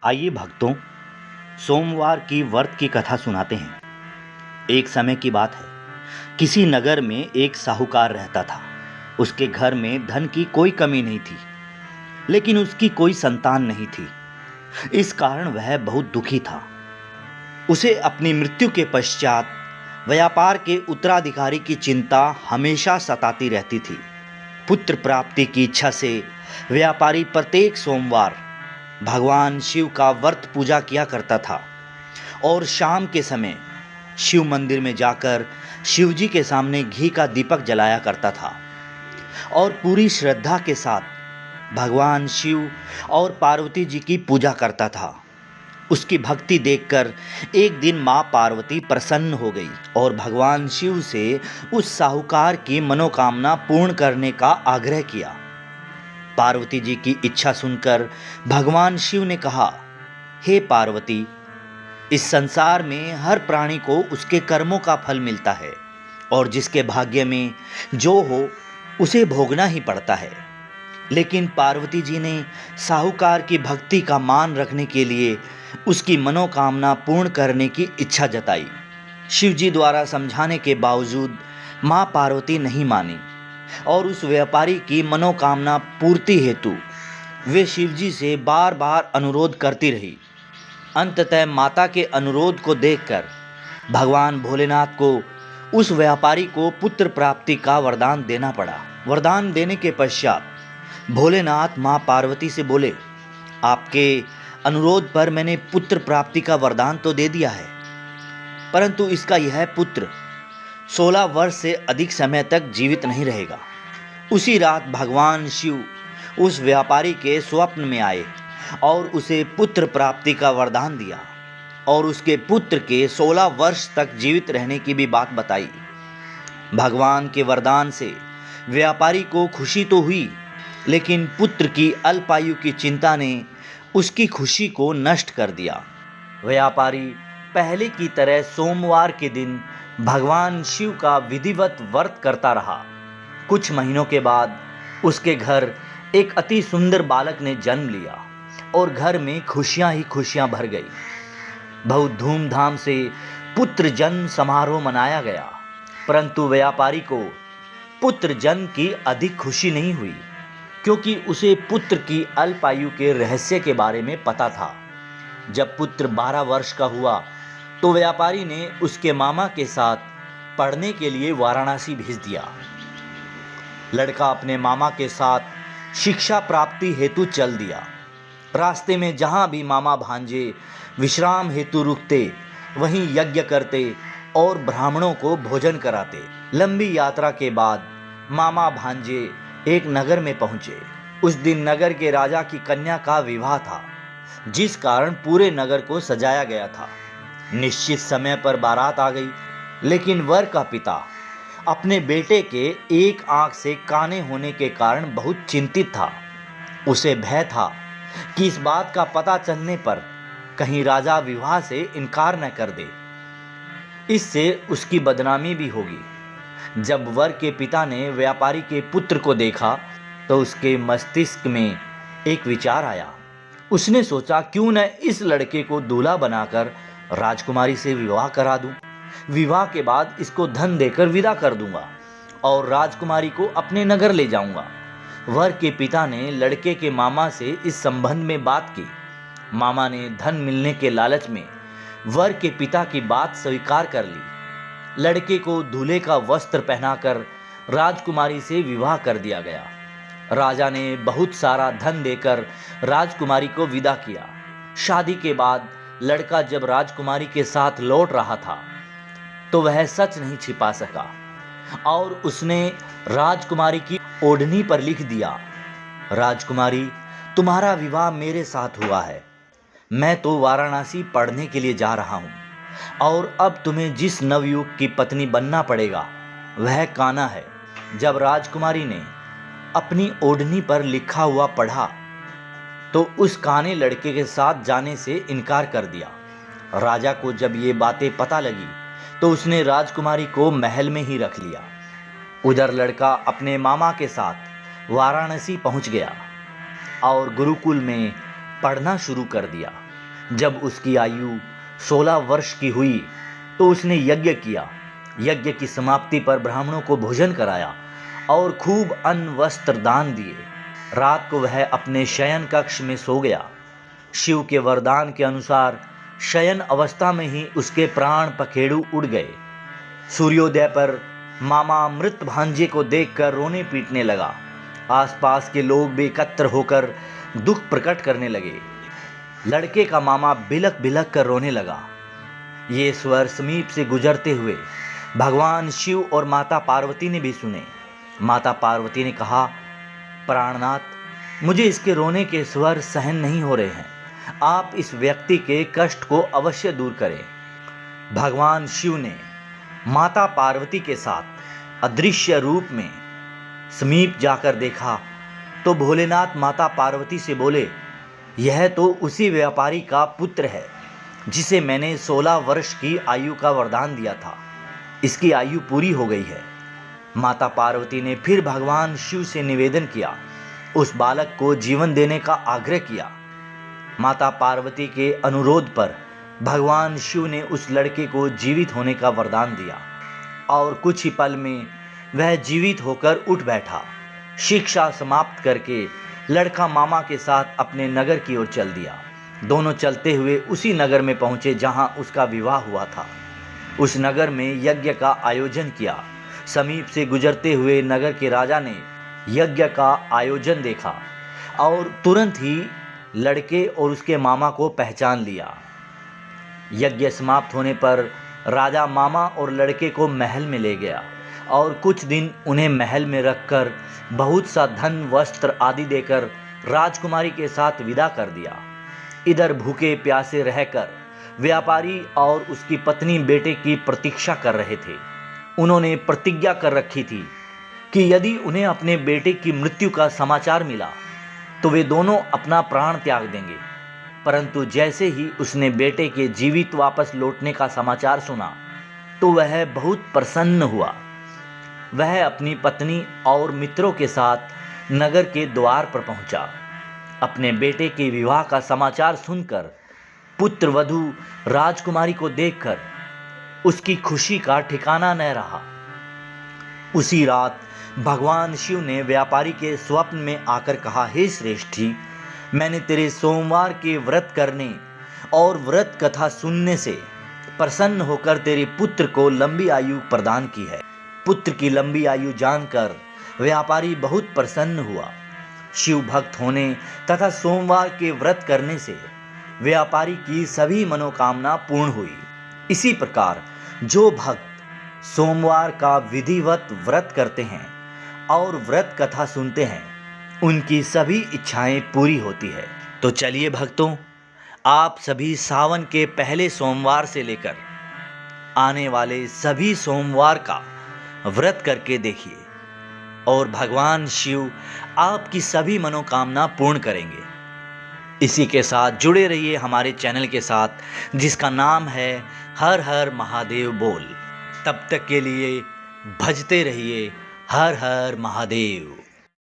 आइए भक्तों, सोमवार की व्रत की कथा सुनाते हैं। एक समय की बात है, किसी नगर में एक साहूकार रहता था। उसके घर में धन की कोई कमी नहीं थी, लेकिन उसकी कोई संतान नहीं थी। इस कारण वह बहुत दुखी था। उसे अपनी मृत्यु के पश्चात व्यापार के उत्तराधिकारी की चिंता हमेशा सताती रहती थी। पुत्र प्राप्ति की इच्छा से व्यापारी प्रत्येक सोमवार भगवान शिव का व्रत पूजा किया करता था और शाम के समय शिव मंदिर में जाकर शिव जी के सामने घी का दीपक जलाया करता था और पूरी श्रद्धा के साथ भगवान शिव और पार्वती जी की पूजा करता था। उसकी भक्ति देखकर एक दिन माँ पार्वती प्रसन्न हो गई और भगवान शिव से उस साहूकार की मनोकामना पूर्ण करने का आग्रह किया। पार्वती जी की इच्छा सुनकर भगवान शिव ने कहा, हे पार्वती, इस संसार में हर प्राणी को उसके कर्मों का फल मिलता है और जिसके भाग्य में जो हो उसे भोगना ही पड़ता है। लेकिन पार्वती जी ने साहूकार की भक्ति का मान रखने के लिए उसकी मनोकामना पूर्ण करने की इच्छा जताई। शिव जी द्वारा समझाने के बावजूद माँ पार्वती नहीं मानी और उस व्यापारी की मनोकामना पूर्ति हेतु वे शिव जी से बार बार अनुरोध करती रही। अंततः माता के अनुरोध को देखकर भगवान भोलेनाथ को उस व्यापारी को पुत्र प्राप्ति का वरदान देना पड़ा। वरदान देने के पश्चात भोलेनाथ माँ पार्वती से बोले, आपके अनुरोध पर मैंने पुत्र प्राप्ति का वरदान तो दे दिया है, परंतु इसका यह पुत्र 16 वर्ष से अधिक समय तक जीवित नहीं रहेगा। उसी रात भगवान शिव उस व्यापारी के स्वप्न में आए और उसे पुत्र प्राप्ति का वरदान दिया और उसके पुत्र के 16 वर्ष तक जीवित रहने की भी बात बताई। भगवान के वरदान से व्यापारी को खुशी तो हुई, लेकिन पुत्र की अल्पायु की चिंता ने उसकी खुशी को नष्ट कर दिया। व्यापारी पहले की तरह सोमवार के दिन भगवान शिव का विधिवत व्रत करता रहा। कुछ महीनों के बाद उसके घर एक अति सुंदर बालक ने जन्म लिया और घर में खुशियां ही खुशियां भर गई। बहुत धूमधाम से पुत्र जन्म समारोह मनाया गया, परंतु व्यापारी को पुत्र जन्म की अधिक खुशी नहीं हुई, क्योंकि उसे पुत्र की अल्पायु के रहस्य के बारे में पता था। जब पुत्र 12 वर्ष का हुआ तो व्यापारी ने उसके मामा के साथ पढ़ने के लिए वाराणसी भेज दिया। लड़का अपने मामा के साथ शिक्षा प्राप्ति हेतु चल दिया। रास्ते में जहाँ भी मामा भांजे विश्राम हेतु रुकते, वहीं यज्ञ करते और ब्राह्मणों को भोजन कराते। लंबी यात्रा के बाद मामा भांजे एक नगर में पहुँचे। उस दिन नगर के राजा की कन्या का विवाह था, जिस कारण पूरे नगर को सजाया गया था। निश्चित समय पर बारात आ गई, लेकिन वर का पिता अपने बेटे के एक आंख से काने होने के कारण बहुत चिंतित था। उसे भय था कि इस बात का पता चलने पर कहीं राजा विवाह से इनकार न कर दे, इससे उसकी बदनामी भी होगी। जब वर के पिता ने व्यापारी के पुत्र को देखा तो उसके मस्तिष्क में एक विचार आया। उसने सोचा, क्यों न इस लड़के को दूल्हा बनाकर राजकुमारी से विवाह करा दूं। विवाह के बाद इसको धन देकर विदा कर दूंगा और राजकुमारी को अपने नगर ले जाऊंगा। वर के पिता ने लड़के के मामा से इस संबंध में बात की। मामा ने धन मिलने के लालच में वर के पिता की बात स्वीकार कर ली। लड़के को दूल्हे का वस्त्र पहनाकर राजकुमारी से विवाह कर दिया गया। राजा ने बहुत सारा धन देकर राजकुमारी को विदा किया। शादी के बाद लड़का जब राजकुमारी के साथ लौट रहा था तो वह सच नहीं छिपा सका और उसने राजकुमारी की ओढ़नी पर लिख दिया, राजकुमारी, तुम्हारा विवाह मेरे साथ हुआ है। मैं तो वाराणसी पढ़ने के लिए जा रहा हूँ और अब तुम्हें जिस नवयुवक की पत्नी बनना पड़ेगा वह काना है। जब राजकुमारी ने अपनी ओढ़नी पर लिखा हुआ पढ़ा तो उस काने लड़के के साथ जाने से इनकार कर दिया। राजा को जब ये बातें पता लगी तो उसने राजकुमारी को महल में ही रख लिया। उधर लड़का अपने मामा के साथ वाराणसी पहुंच गया और गुरुकुल में पढ़ना शुरू कर दिया। जब उसकी आयु 16 वर्ष की हुई तो उसने यज्ञ किया। यज्ञ की समाप्ति पर ब्राह्मणों को भोजन कराया और खूब अन्न वस्त्र दान दिए। रात को वह अपने शयन कक्ष में सो गया। शिव के वरदान के अनुसार शयन अवस्था में ही उसके प्राण पखेरु उड़ गए। सूर्योदय पर मामा मृत भांजे को देखकर रोने पीटने लगा। आसपास के लोग भी एकत्र होकर दुख प्रकट करने लगे। लड़के का मामा बिलक बिलक कर रोने लगा। ये स्वर समीप से गुजरते हुए भगवान शिव और माता पार्वती ने भी सुने। माता पार्वती ने कहा, प्राणनाथ, मुझे इसके रोने के स्वर सहन नहीं हो रहे हैं। आप इस व्यक्ति के कष्ट को अवश्य दूर करें। भगवान शिव ने माता पार्वती के साथ अदृश्य रूप में समीप जाकर देखा तो भोलेनाथ माता पार्वती से बोले, यह तो उसी व्यापारी का पुत्र है जिसे मैंने 16 वर्ष की आयु का वरदान दिया था। इसकी आयु पूरी हो गई है। माता पार्वती ने फिर भगवान शिव से निवेदन किया, उस बालक को जीवन देने का आग्रह किया। माता पार्वती के अनुरोध पर भगवान शिव ने उस लड़के को जीवित होने का वरदान दिया और कुछ ही पल में वह जीवित होकर उठ बैठा। शिक्षा समाप्त करके लड़का मामा के साथ अपने नगर की ओर चल दिया। दोनों चलते हुए उसी नगर में पहुंचे जहां उसका विवाह हुआ था। उस नगर में यज्ञ का आयोजन किया। समीप से गुजरते हुए नगर के राजा ने यज्ञ का आयोजन देखा और तुरंत ही लड़के और उसके मामा को पहचान लिया। यज्ञ समाप्त होने पर राजा मामा और लड़के को महल में ले गया और कुछ दिन उन्हें महल में रखकर बहुत सा धन वस्त्र आदि देकर राजकुमारी के साथ विदा कर दिया। इधर भूखे प्यासे रहकर व्यापारी और उसकी पत्नी बेटे की प्रतीक्षा कर रहे थे। उन्होंने प्रतिज्ञा कर रखी थी कि यदि उन्हें अपने बेटे की मृत्यु का समाचार मिला तो वे दोनों अपना प्राण त्याग देंगे। परंतु जैसे ही उसने बेटे के जीवित वापस लौटने का समाचार सुना तो वह बहुत प्रसन्न हुआ। वह अपनी पत्नी और मित्रों के साथ नगर के द्वार पर पहुंचा। अपने बेटे के विवाह का समाचार सुनकर पुत्र वधू राजकुमारी को देखकर उसकी खुशी का ठिकाना न रहा। उसी रात भगवान शिव ने व्यापारी के स्वप्न में आकर कहा, हे श्रेष्ठी, मैंने तेरे सोमवार के व्रत करने और व्रत कथा सुनने से प्रसन्न होकर तेरे पुत्र को लंबी आयु प्रदान की है। पुत्र की लंबी आयु जानकर व्यापारी बहुत प्रसन्न हुआ। शिव भक्त होने तथा सोमवार के व्रत करने से व्यापारी की सभी मनोकामना पूर्ण हुई। इसी प्रकार जो भक्त सोमवार का विधिवत व्रत करते हैं और व्रत कथा सुनते हैं, उनकी सभी इच्छाएं पूरी होती है। तो चलिए भक्तों, आप सभी सावन के पहले सोमवार से लेकर आने वाले सभी सोमवार का व्रत करके देखिए और भगवान शिव आपकी सभी मनोकामना पूर्ण करेंगे। इसी के साथ जुड़े रहिए हमारे चैनल के साथ जिसका नाम है हर हर महादेव बोल। तब तक के लिए भजते रहिए हर हर महादेव।